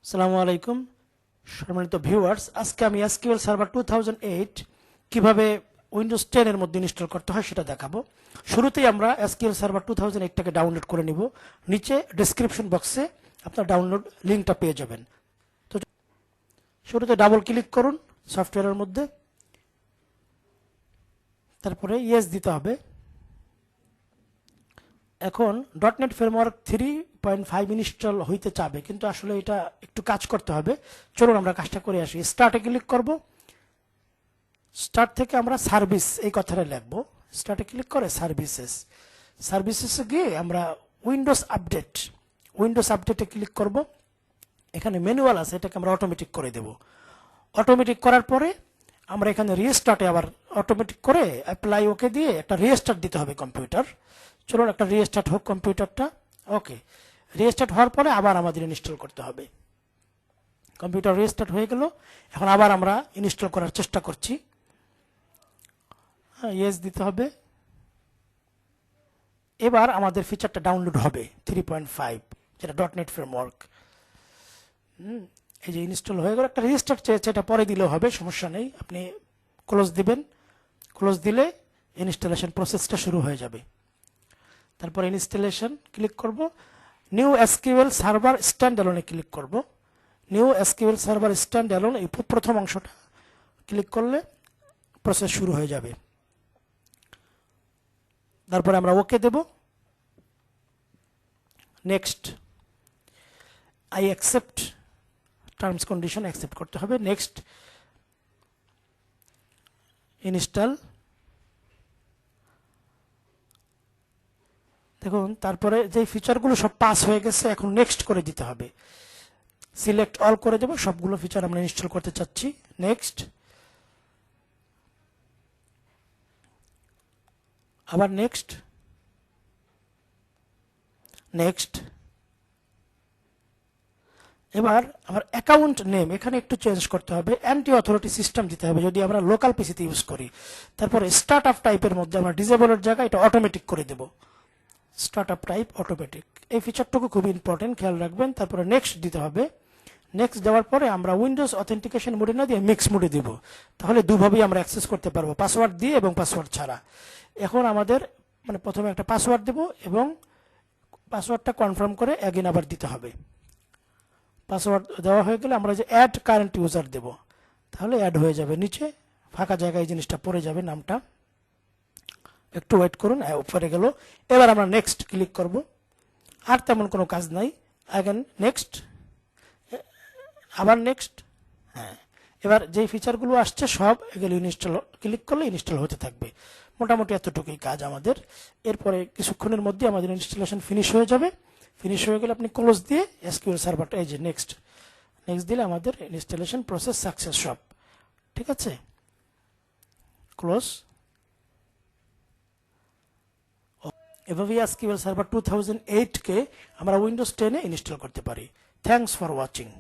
আসসালামু আলাইকুম সম্মানিত ভিউয়ার্স, আজকে আমি এসকিউএল সার্ভার 2008 কিভাবে উইন্ডোজ 10 এর মধ্যে ইনস্টল করতে হয় সেটা দেখাবো। শুরুতেই আমরা এসকিউএল সার্ভার 2008 টাকে ডাউনলোড করে নিব। নিচে ডেসক্রিপশন বক্সে আপনার ডাউনলোড লিংকটা পেয়ে যাবেন। তো শুরুতে ডাবল ক্লিক করুন সফটওয়্যারের মধ্যে, তারপরে ইয়েস দিতে হবে। এখন .NET ফ্রেমওয়ার্ক 3.5 ইনস্টল হইতে চাবে, কিন্তু আসলে এটা একটু কাজ করতে হবে। চলুন আমরা কাজটা করে আসি। স্টার্টে ক্লিক করব। স্টার্ট থেকে আমরা সার্ভিস এই কথাটা লিখবো। স্টার্টে ক্লিক করে সার্ভিসেসে গিয়ে আমরা উইন্ডোজ আপডেটে ক্লিক করব। এখানে ম্যানুয়াল আছে, এটাকে আমরা অটোমেটিক করে দেব। অটোমেটিক করার পরে আমরা এখানে রিস্টার্টে আবার অটোমেটিক করে অ্যাপ্লাই ওকে দিয়ে একটা রিস্টার্ট দিতে হবে কম্পিউটার। চলুন একটা রিস্টার্ট হোক কম্পিউটারটা। ওকে, রিস্টার্ট হওয়ার পরে আবার আমাদের ইনস্টল করতে হবে। কম্পিউটার রিস্টার্ট হয়ে গেল। এখন আবার আমরা ইনস্টল করার চেষ্টা করছি। ইয়েস দিতে হবে। এবার আমাদের ফিচারটা ডাউনলোড হবে 3.5, যেটা .NET ফ্রেমওয়ার্ক। এই যে ইনস্টল হয়ে গেল। একটা রিস্টার্ট চেয়েছে, এটা পরে দিলেও হবে, সমস্যা নেই। আপনি ক্লোজ দিবেন। ক্লোজ দিলে ইনস্টলেশন প্রসেসটা শুরু হয়ে যাবে। তারপর ইনস্টলেশন ক্লিক করব। নিউ এসকিউএল সার্ভার স্ট্যান্ড অ্যালোনে ক্লিক করব। New SQL server standalone এই প্রথম অংশটা ক্লিক করলে প্রসেস শুরু হয়ে যাবে। তারপরে আমরা ওকে দেব। Next, I accept, terms condition accept করতে হবে। Next, install. দেখুন তারপরে যে ফিচারগুলো সব পাস হয়ে গেছে, এখন নেক্সট করে দিতে হবে। সিলেক্ট অল করে দেব, সবগুলো ফিচার আমরা ইনস্টল করতে চাচ্ছি। নেক্সট, আবার নেক্সট, নেক্সট। এবার আমার অ্যাকাউন্ট নেম এখানে একটু চেঞ্জ করতে হবে। অ্যান্টি অথরিটি সিস্টেম দিতে হবে যদি আমরা লোকাল পিসিতে ইউজ করি। তারপরে স্টার্ট আপ টাইপের মধ্যে আমরা ডিসেবলের জায়গায় এটা অটোমেটিক করে দেব। স্টার্ট আপ টাইপ অটোমেটিক, এই ফিচারটুকু খুব ইম্পর্টেন্ট, খেয়াল রাখবেন। তারপরে নেক্সট দিতে হবে। নেক্সট দেওয়ার পরে আমরা উইন্ডোজ অথেন্টিকেশন মোডে না দিয়ে মিক্স মোডে দিব। তাহলে দুভাবেই আমরা অ্যাক্সেস করতে পারবো, পাসওয়ার্ড দিয়ে এবং পাসওয়ার্ড ছাড়া। এখন আমাদের প্রথমে একটা পাসওয়ার্ড দেব এবং পাসওয়ার্ডটা কনফার্ম করে অ্যাগেন আবার দিতে হবে। পাসওয়ার্ড দেওয়া হয়ে গেলে আমরা যে অ্যাড কারেন্ট ইউজার দেব, তাহলে অ্যাড হয়ে যাবে। নিচে ফাঁকা জায়গায় জিনিসটা পড়ে যাবে, নামটা। একটু ওয়েট করুন, উপরে গেল। এবার আমরা নেক্সট ক্লিক করব। আর তেমন কোনো কাজ নাই। অ্যাগেন নেক্সট, আবার নেক্সট। হ্যাঁ, এবার যেই ফিচারগুলো আসছে সব এগুলো ইনস্টল ক্লিক করলে ইনস্টল হতে থাকবে। মোটামুটি এতটুকুই কাজ আমাদের। এরপরে কিছুক্ষণের মধ্যে আমাদের ইনস্টলেশন ফিনিশ হয়ে যাবে। ফিনিশ হয়ে গেলে আপনি ক্লোজ দিয়ে এসকিউএল সার্ভারটা, এই যে নেক্সট দিলে আমাদের ইনস্টলেশন প্রসেস সাকসেস সব ঠিক আছে। ক্লোজ। এভাবে এসকিউএল সার্ভার 2008 কে আমরা উইন্ডোজ 10 এ ইনস্টল করতে পারি। Thanks for watching.